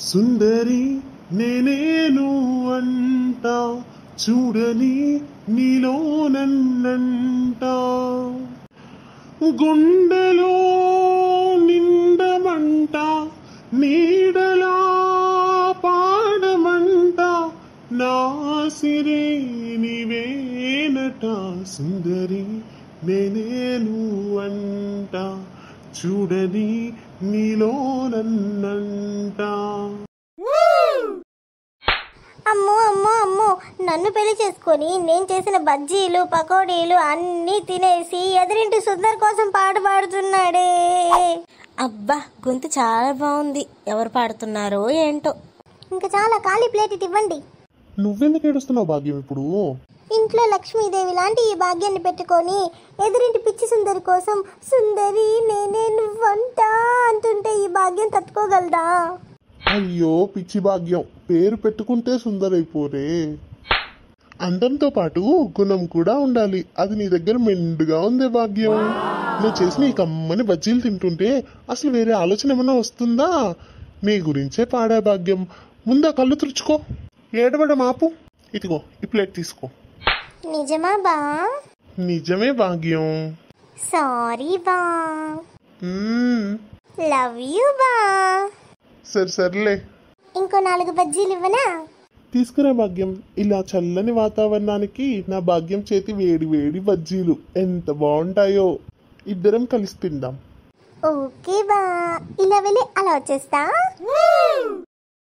సుందరి నేనేను అంట చూడని నీలో నన్నంట గుండెలో నిండమంట నీడలా పాడమంట నా సిరే నీవేనట సుందరి నేనేను అంట చూడని నీలో నన్నంట. అమ్మో అమ్మో అమ్మో, నన్ను పెళ్లి చేసుకొని నేను చేసిన బజ్జీలు పకోడీలు అన్నీ తినేసి ఎదురింటి సుందర్ కోసం పాట పాడుతున్నాడే. అబ్బా, గొంతు చాలా బాగుంది. ఎవరు పాడుతున్నారో ఏంటో. ఇంకా చాలా ఖాళీ ప్లేట్ ఇటు ఇవ్వండి. నువ్వెందుకు ఏడుస్తున్నావు భాగ్యం? ఇప్పుడు ఇంట్లో లక్ష్మీదేవి లాంటి ఈ భాగ్యాన్ని పెట్టుకొని ఎదురింటి పిచ్చి సుందరి కోసం సుందరి నేనే నువ్వంట అంటుంటే ఈ భాగ్యం తట్టుకోగలదా? అయ్యో పిచ్చి భాగ్యం, పేరు పెట్టుకుంటే సుందరైపోరే. అందంతో పాటు గుణం కూడా ఉండాలి. అది నీ దగ్గర మెండుగా ఉంది భాగ్యం. నువ్వు చేసిన ఈ కమ్మని బజ్జీలు తింటుంటే అసలు వేరే ఆలోచన ఏమన్నా వస్తుందా? నీ గురించే పాడా భాగ్యం. ముందా కళ్ళు తుడుచుకో, ఏడవడం ఆపు. ఇదిగో ఈ ప్లేట్ తీసుకో. నిజమా బా? నిజమే భాగ్యం. సారీ బా. లవ్ యూ బా. సర్లే, ఇంకో 4 బజ్జీలు ఇవ్వనా? తీసుకురా భాగ్యం. ఇలా చల్లని వాతావరణానికి నా భాగ్యం చేతి వేడి వేడి బజ్జీలు ఎంత బాగుంటాయో. ఇద్దరం కలిసి తిందాం. ఓకే బా. ఇలా వెళ్ళి అలా వచ్చేస్తా.